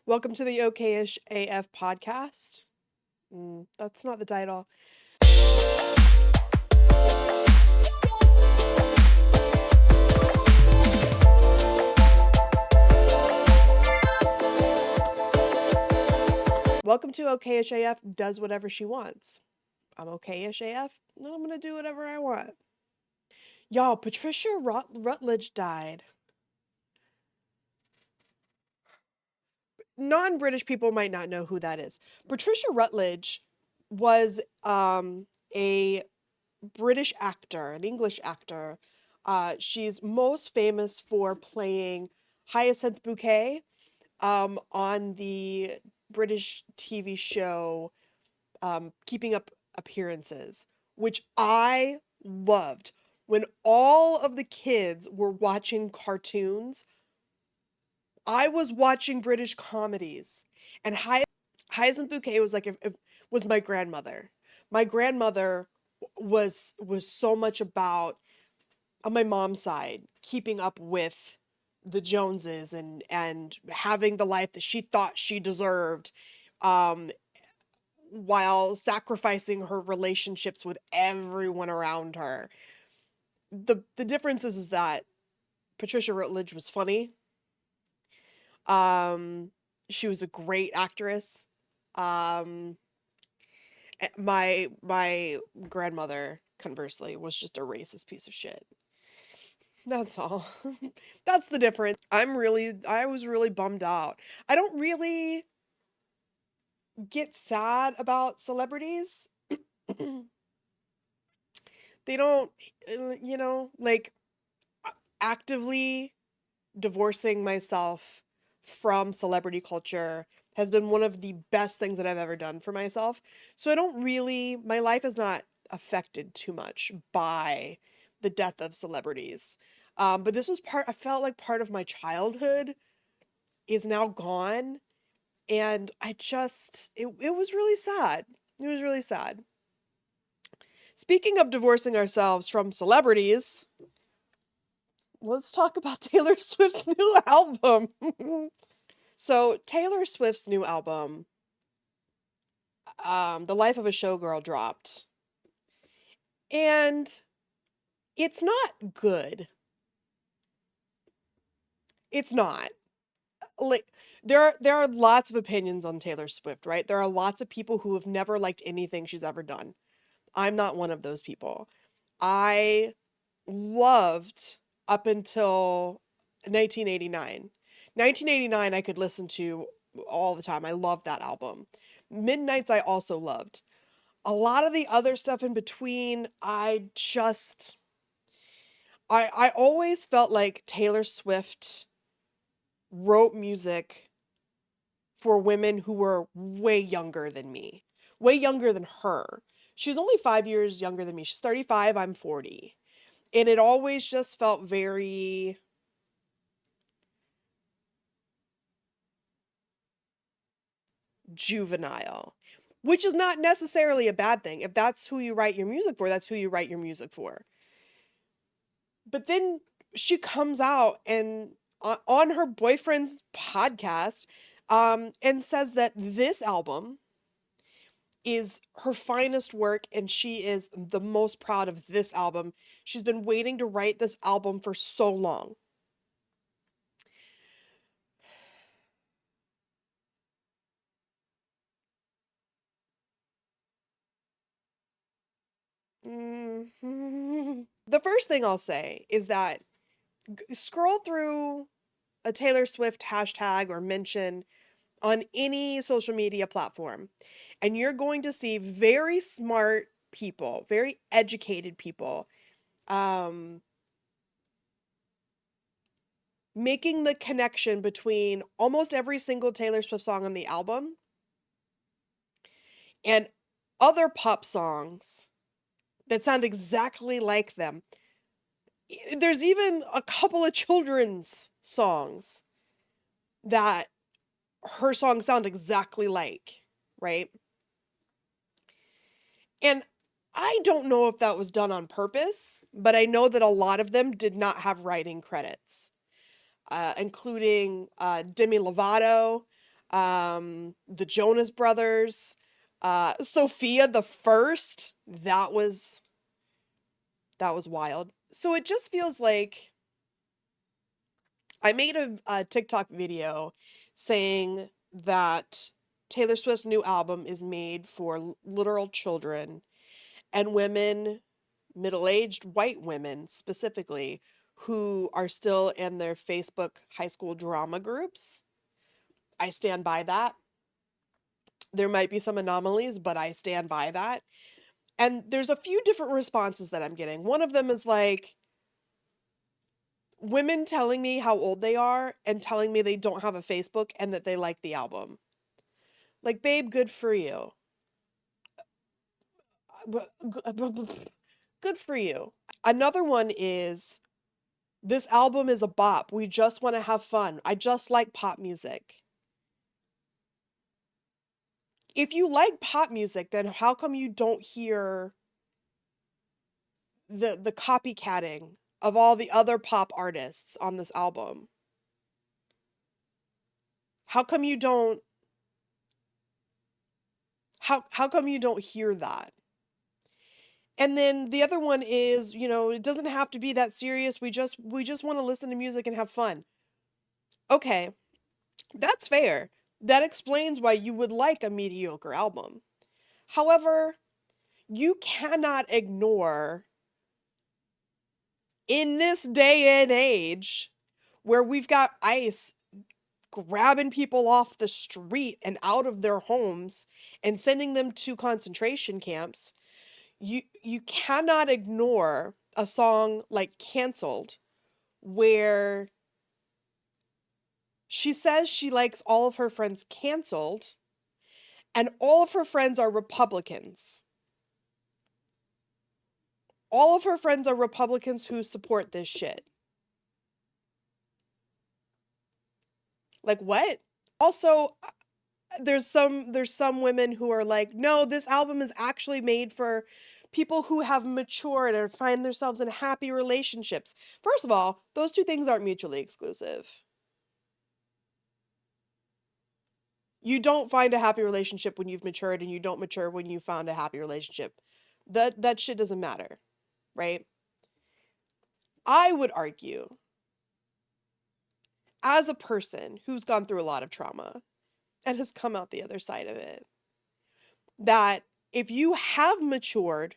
Welcome to the OkayishAF podcast. That's not the title. Welcome to OkayishAF does whatever she wants. I'm OkayishAF, and I'm gonna do whatever I want. Y'all, Patricia Rutledge died. Non-British people might not know who that is. Patricia Rutledge was a British actor, an English actor. She's most famous for playing Hyacinth Bouquet on the British TV show Keeping Up Appearances, which I loved. When all of the kids were watching cartoons, I was watching British comedies, and Hyacinth Bouquet was like was my grandmother. My grandmother was so much about, on my mom's side, keeping up with the Joneses and having the life that she thought she deserved, um, while sacrificing her relationships with everyone around her. The difference is that Patricia Rutledge was funny. Um, she was a great actress. Um, my grandmother, conversely, was just a racist piece of shit. That's all. That's the difference. I was really bummed out. I don't really get sad about celebrities. They don't, like, actively divorcing myself from celebrity culture has been one of the best things that I've ever done for myself. So my life is not affected too much by the death of celebrities. But this was I felt like part of my childhood is now gone. And it was really sad. It was really sad. Speaking of divorcing ourselves from celebrities, let's talk about Taylor Swift's new album. So, Taylor Swift's new album, The Life of a Showgirl, dropped. And it's not good. It's not. Like, there are lots of opinions on Taylor Swift, right? There are lots of people who have never liked anything she's ever done. I'm not one of those people. I loved up until 1989. 1989 I could listen to all the time. I loved that album. Midnights I also loved. A lot of the other stuff in between, I always felt like Taylor Swift wrote music for women who were way younger than me. Way younger than her. She's only 5 years younger than me. She's 35, I'm 40. And it always just felt very juvenile, which is not necessarily a bad thing. If that's who you write your music for, that's who you write your music for. But then she comes out and on her boyfriend's podcast, and says that this album is her finest work and she is the most proud of this album. She's been waiting to write this album for so long. The first thing I'll say is that scroll through a Taylor Swift hashtag or mention on any social media platform, and you're going to see very smart people, very educated people, um, making the connection between almost every single Taylor Swift song on the album and other pop songs that sound exactly like them. There's even a couple of children's songs that her songs sound exactly like, right? And I don't know if that was done on purpose, but I know that a lot of them did not have writing credits, including Demi Lovato, the Jonas Brothers, Sophia the First. That was wild. So it just feels like I made a TikTok video saying that Taylor Swift's new album is made for literal children and women, middle-aged white women specifically, who are still in their Facebook high school drama groups. I stand by that. There might be some anomalies, but I stand by that. And there's a few different responses that I'm getting. One of them is like women telling me how old they are and telling me they don't have a Facebook and that they like the album. Like, babe, good for you. Good for you. Another one is this album is a bop. We just want to have fun. I just like pop music. If you like pop music, then how come you don't hear the copycatting of all the other pop artists on this album? How come you don't how come you don't hear that? And then the other one is, it doesn't have to be that serious. We just want to listen to music and have fun. Okay, that's fair. That explains why you would like a mediocre album. However, you cannot ignore in this day and age where we've got ICE grabbing people off the street and out of their homes and sending them to concentration camps, you cannot ignore a song like Cancelled, where she says she likes all of her friends canceled and all of her friends are Republicans. All of her friends are Republicans who support this shit. Like, what? Also, there's some women who are like, no, this album is actually made for people who have matured and find themselves in happy relationships. First of all, those two things aren't mutually exclusive. You don't find a happy relationship when you've matured, and you don't mature when you found a happy relationship. That shit doesn't matter, right? I would argue, as a person who's gone through a lot of trauma and has come out the other side of it, that if you have matured,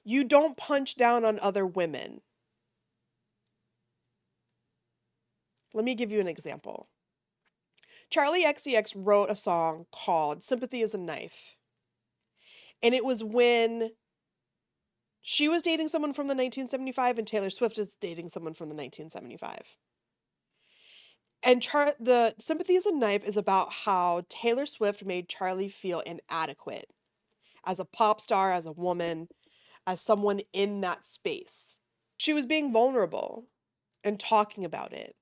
you don't punch down on other women. Let me give you an example. Charlie XCX wrote a song called Sympathy is a Knife. And it was when she was dating someone from the 1975 and Taylor Swift is dating someone from the 1975. And the Sympathy is a Knife is about how Taylor Swift made Charlie feel inadequate as a pop star, as a woman, as someone in that space. She was being vulnerable and talking about it.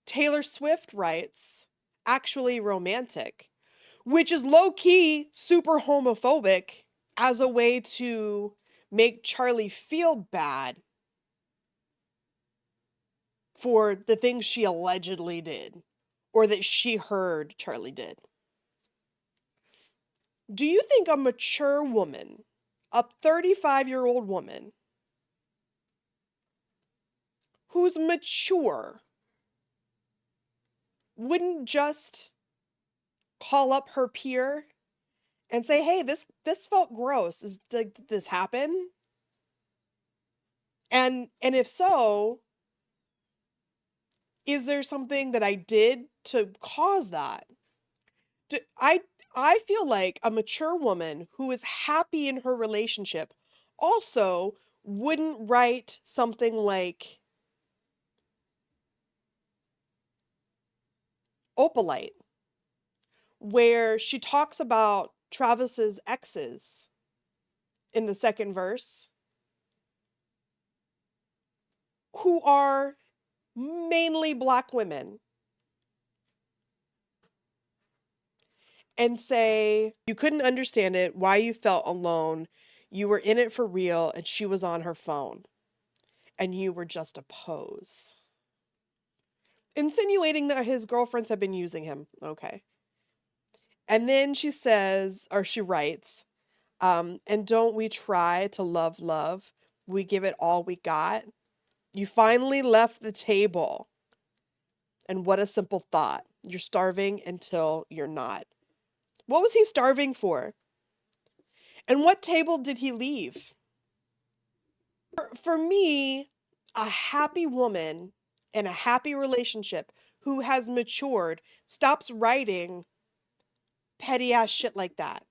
Taylor Swift writes, actually romantic, which is low-key super homophobic, as a way to make Charlie feel bad for the things she allegedly did or that she heard Charlie did. Do you think a mature woman, a 35-year-old woman who's mature, wouldn't just call up her peer and say, hey, this felt gross. Did this happen? And if so, is there something that I did to cause that? I feel like a mature woman who is happy in her relationship also wouldn't write something like Opalite, where she talks about Travis's exes in the second verse, who are mainly black women, and say you couldn't understand it, why you felt alone, you were in it for real, and she was on her phone, and you were just a pose. Insinuating that his girlfriends have been using him. Okay. And then she says, or she writes, and don't we try to love love? We give it all we got. You finally left the table. And what a simple thought. You're starving until you're not. What was he starving for? And what table did he leave? For me, a happy woman in a happy relationship who has matured stops writing petty ass shit like that.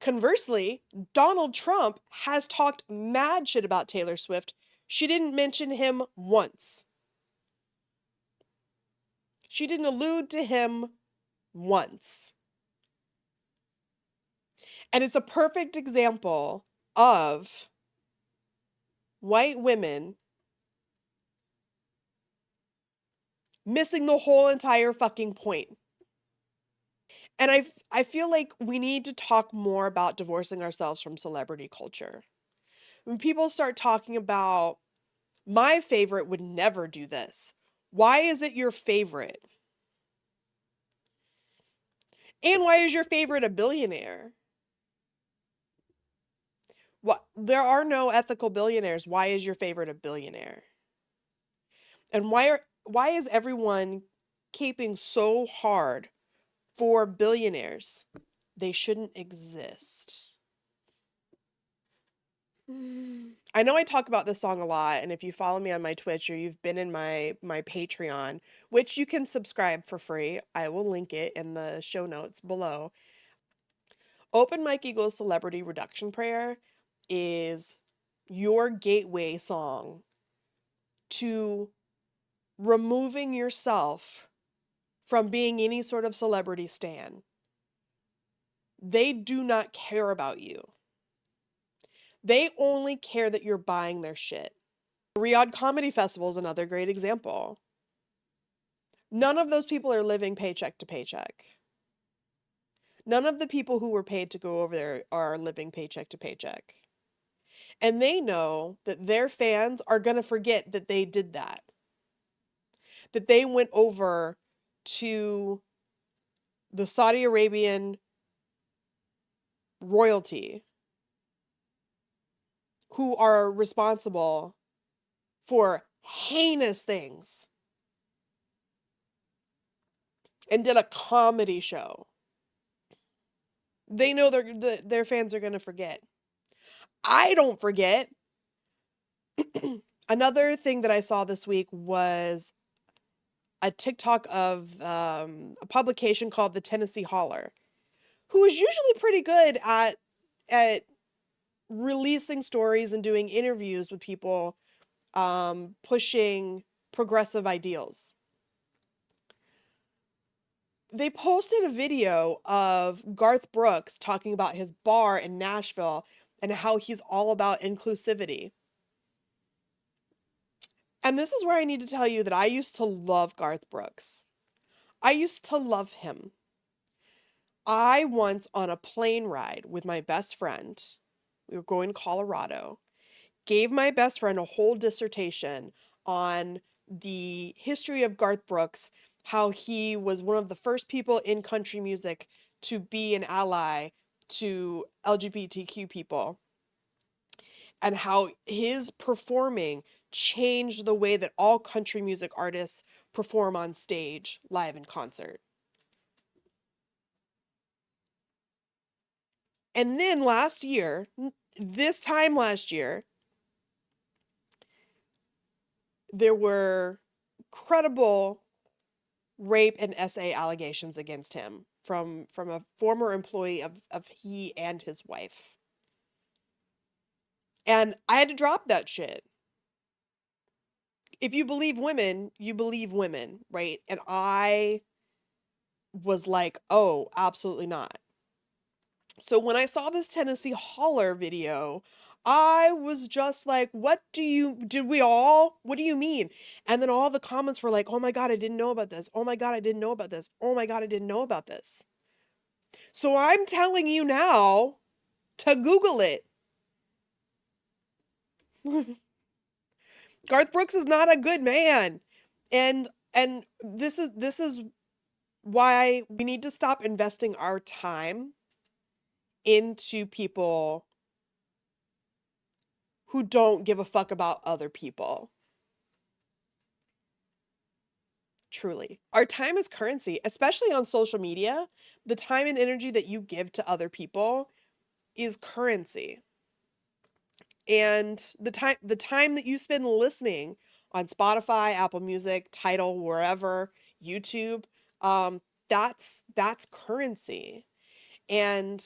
Conversely, Donald Trump has talked mad shit about Taylor Swift. She didn't mention him once. She didn't allude to him once. And it's a perfect example of white women missing the whole entire fucking point. And I feel like we need to talk more about divorcing ourselves from celebrity culture. When people start talking about, my favorite would never do this. Why is it your favorite? And why is your favorite a billionaire? What, there are no ethical billionaires. Why is your favorite a billionaire? And why is everyone caping so hard for billionaires? They shouldn't exist. I know I talk about this song a lot, and if you follow me on my Twitch or you've been in my Patreon, which you can subscribe for free, I will link it in the show notes below. Open Mic Eagle's Celebrity Reduction Prayer is your gateway song to removing yourself from being any sort of celebrity stan. They do not care about you. They only care that you're buying their shit. Riyadh Comedy Festival is another great example. None of those people are living paycheck to paycheck. None of the people who were paid to go over there are living paycheck to paycheck. And they know that their fans are going to forget that they did that. That they went over to the Saudi Arabian royalty who are responsible for heinous things and did a comedy show. They know their fans are going to forget. I don't forget. Another thing that I saw this week was a TikTok of a publication called the Tennessee Holler, who is usually pretty good at releasing stories and doing interviews with people pushing progressive ideals. They posted a video of Garth Brooks talking about his bar in Nashville and how he's all about inclusivity. And this is where I need to tell you that I used to love Garth Brooks. I used to love him. I once, on a plane ride with my best friend, we were going to Colorado, gave my best friend a whole dissertation on the history of Garth Brooks, how he was one of the first people in country music to be an ally to LGBTQ people, and how his performing changed the way that all country music artists perform on stage, live in concert. And then last year, this time last year, there were credible rape and SA allegations against him from a former employee of he and his wife. And I had to drop that shit. If you believe women, you believe women, right? And I was like, oh, absolutely not. So when I saw this Tennessee Holler video, I was just like, what did we all? What do you mean? And then all the comments were like, oh my God, I didn't know about this. Oh my God, I didn't know about this. Oh my God, I didn't know about this. So I'm telling you now to Google it. Garth Brooks is not a good man. And this is why we need to stop investing our time into people who don't give a fuck about other people. Truly. Our time is currency, especially on social media. The time and energy that you give to other people is currency. And the time that you spend listening on Spotify, Apple Music, Tidal, wherever, YouTube, um, that's currency. And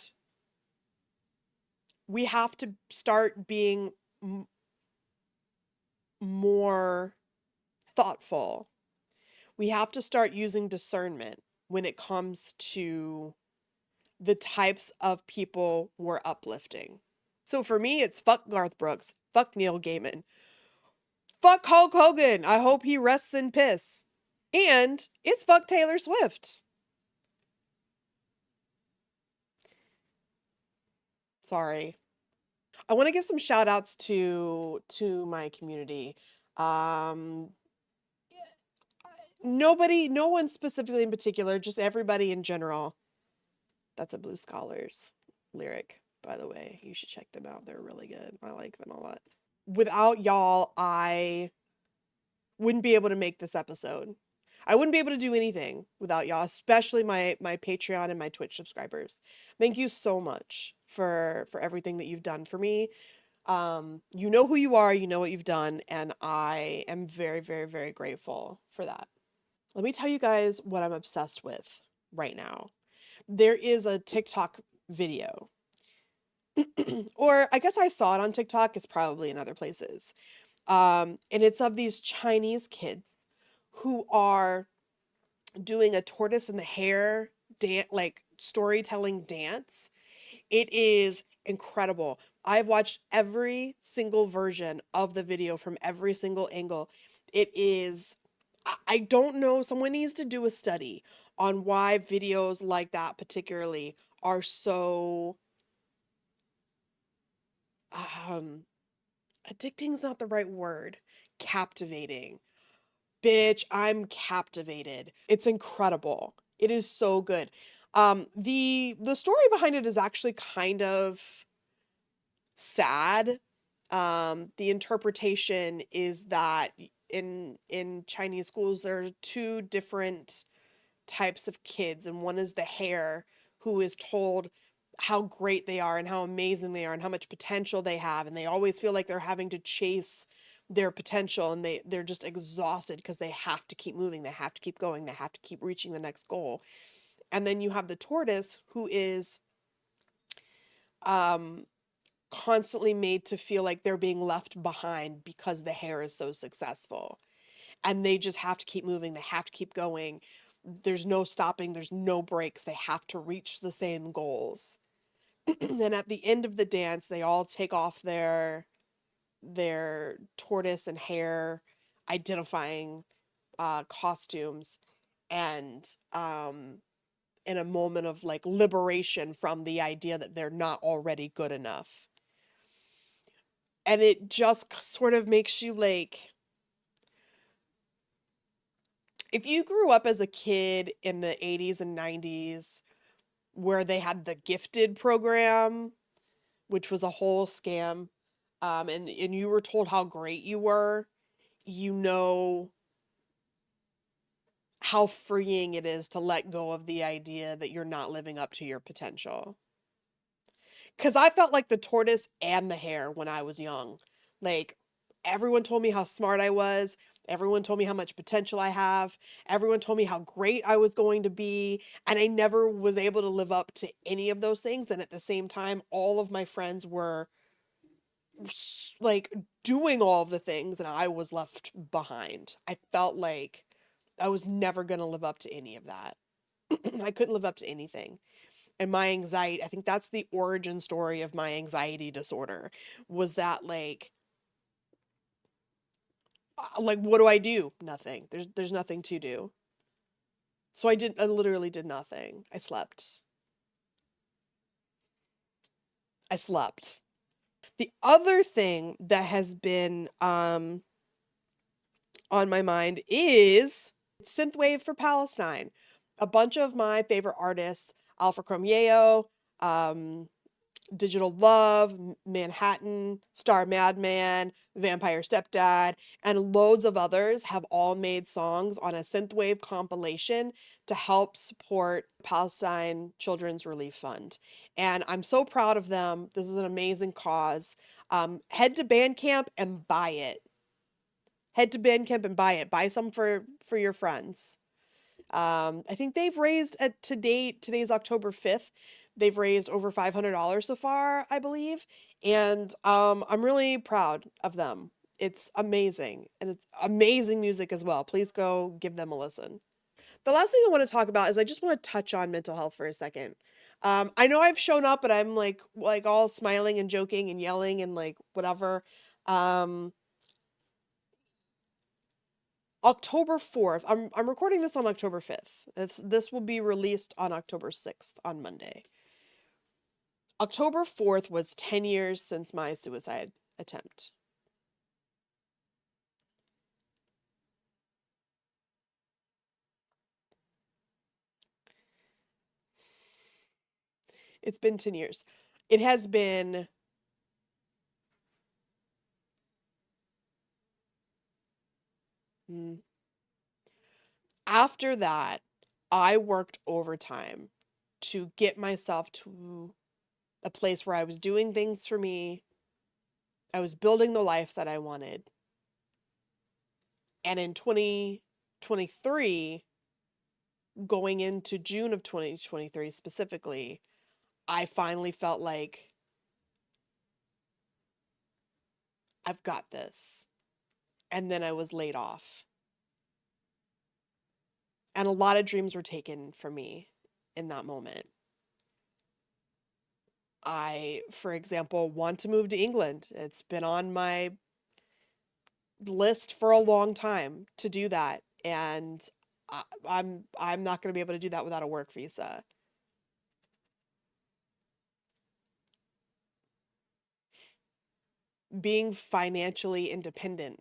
we have to start being more thoughtful. We have to start using discernment when it comes to the types of people we're uplifting. So for me, it's fuck Garth Brooks, fuck Neil Gaiman, fuck Hulk Hogan. I hope he rests in piss. And it's fuck Taylor Swift. Sorry. I want to give some shout outs to my community. Um no one specifically in particular, just everybody in general. That's a Blue Scholars lyric, by the way. You should check them out. They're really good. I like them a lot. Without y'all, I wouldn't be able to make this episode. I wouldn't be able to do anything without y'all, especially my Patreon and my Twitch subscribers. Thank you so much for everything that you've done for me. You know who you are, you know what you've done, and I am very, very, very grateful for that. Let me tell you guys what I'm obsessed with right now. There is a TikTok video, or I guess I saw it on TikTok. It's probably in other places. And it's of these Chinese kids who are doing a tortoise and the hare dance, like storytelling dance. It is incredible. I've watched every single version of the video from every single angle. It is, I don't know, someone needs to do a study on why videos like that particularly are so um addicting is not the right word. Captivating. Bitch, I'm captivated. It's incredible. It is so good. The story behind it is actually kind of sad. The interpretation is that in Chinese schools there are two different types of kids, and one is the hare who is told how great they are and how amazing they are and how much potential they have, and they always feel like they're having to chase their potential, and they're just exhausted because they have to keep moving, they have to keep going, they have to keep reaching the next goal. And then you have the tortoise who is um constantly made to feel like they're being left behind because the hare is so successful, and they just have to keep moving, they have to keep going. There's no stopping, there's no breaks, they have to reach the same goals. And at the end of the dance they all take off their tortoise and hare identifying costumes, and in a moment of like liberation from the idea that they're not already good enough. And it just sort of makes you like, if you grew up as a kid in the 80s and 90s where they had the gifted program, which was a whole scam, and you were told how great you were, you know how freeing it is to let go of the idea that you're not living up to your potential. Because I felt like the tortoise and the hare when I was young. Like, everyone told me how smart I was. Everyone told me how much potential I have. Everyone told me how great I was going to be. And I never was able to live up to any of those things. And at the same time, all of my friends were like doing all of the things, and I was left behind. I felt like I was never going to live up to any of that. I couldn't live up to anything. And my anxiety, I think that's the origin story of my anxiety disorder, was that like what do I do? Nothing. There's nothing to do. So I literally did nothing. I slept. I slept. The other thing that has been on my mind is synthwave for Palestine. a bunch of my favorite artists, Alpha Chromeo, um, Digital Love, Manhattan, Star Madman, Vampire Stepdad, and loads of others have all made songs on a synthwave compilation to help support Palestine Children's Relief Fund. And I'm so proud of them. This is an amazing cause. Head to Bandcamp and buy it. Head to Bandcamp and buy it. Buy some for your friends. I think they've raised at to date, today's October 5th, they've raised over $500 so far, I believe. And I'm really proud of them. It's amazing. And it's amazing music as well. Please go give them a listen. The last thing I want to talk about is I just want to touch on mental health for a second. I know I've shown up and I'm like all smiling and joking and yelling and like whatever. Um, October 4th. I'm recording this on October 5th. This will be released on October 6th on Monday. October 4th was 10 years since my suicide attempt. It's been 10 years. It has been mm, after that, I worked overtime to get myself to a place where I was doing things for me. I was building the life that I wanted. And in 2023, going into June of 2023 specifically, I finally felt like I've got this. And then I was laid off. And a lot of dreams were taken from me in that moment. I, for example, want to move to England. It's been on my list for a long time to do that. And I'm not going to be able to do that without a work visa. Being financially independent,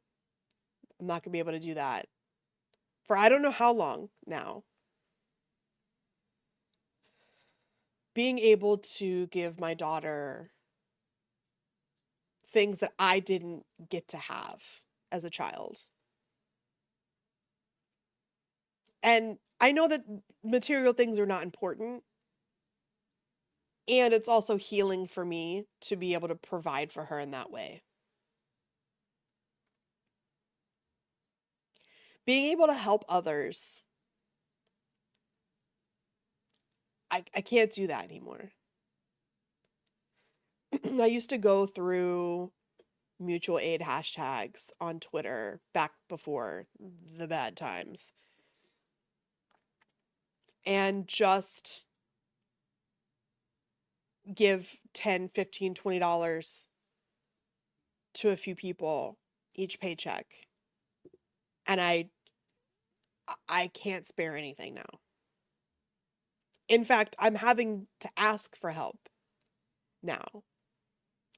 I'm not going to be able to do that for I don't know how long now. Being able to give my daughter things that I didn't get to have as a child. And I know that material things are not important. And it's also healing for me to be able to provide for her in that way. Being able to help others, I can't do that anymore. I used to go through mutual aid hashtags on Twitter back before the bad times and just give 10, 15, $20 to a few people each paycheck. And I can't spare anything now. In fact, I'm having to ask for help now.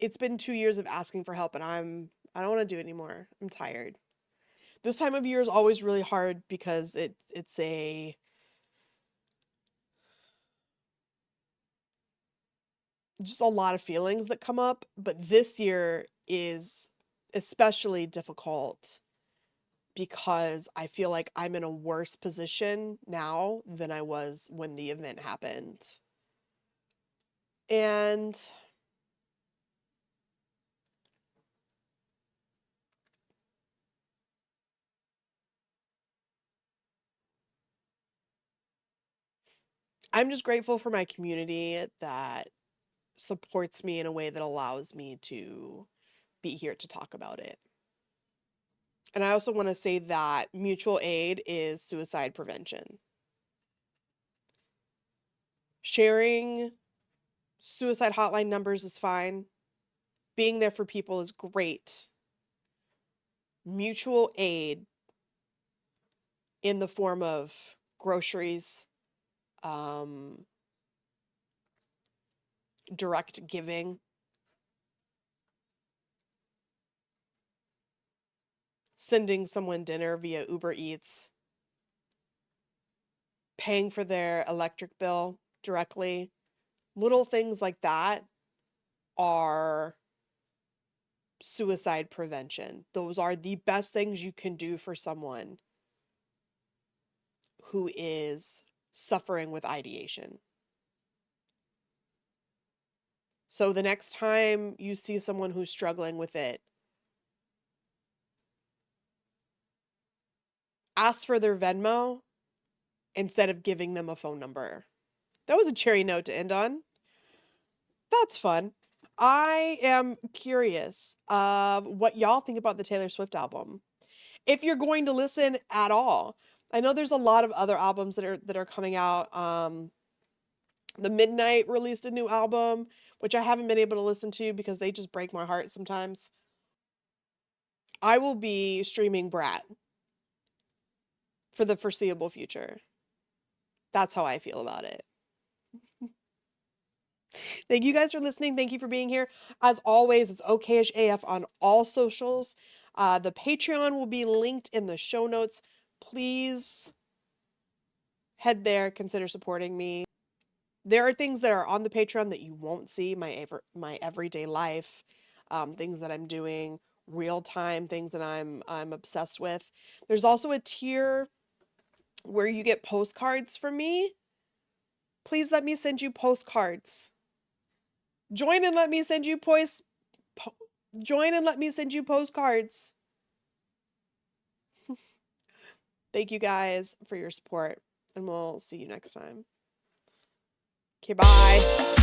It's been 2 years of asking for help and I don't want to do it anymore. I'm tired. This time of year is always really hard because it's a just a lot of feelings that come up, but this year is especially difficult because I feel like I'm in a worse position now than I was when the event happened. And I'm just grateful for my community that supports me in a way that allows me to be here to talk about it. And I also want to say that mutual aid is suicide prevention. Sharing suicide hotline numbers is fine. Being there for people is great. Mutual aid in the form of groceries, um, direct giving, sending someone dinner via Uber Eats, paying for their electric bill directly. Little things like that are suicide prevention. Those are the best things you can do for someone who is suffering with ideation. So the next time you see someone who's struggling with it, ask for their Venmo instead of giving them a phone number. That was a cherry note to end on. That's fun. I am curious of what y'all think about the Taylor Swift album. If you're going to listen at all. I know there's a lot of other albums that are coming out. The Midnight released a new album, which I haven't been able to listen to because they just break my heart sometimes. I will be streaming Brat for the foreseeable future. That's how I feel about it. Thank you guys for listening. Thank you for being here. As always, it's OkayishAF on all socials. The Patreon will be linked in the show notes. Please head there, consider supporting me. There are things that are on the Patreon that you won't see, my everyday life, things that I'm doing, real time things that I'm obsessed with. There's also a tier where you get postcards from me. Please let me send you postcards. Join and let me send you join and let me send you postcards. Thank you guys for your support, and we'll see you next time. Okay, bye.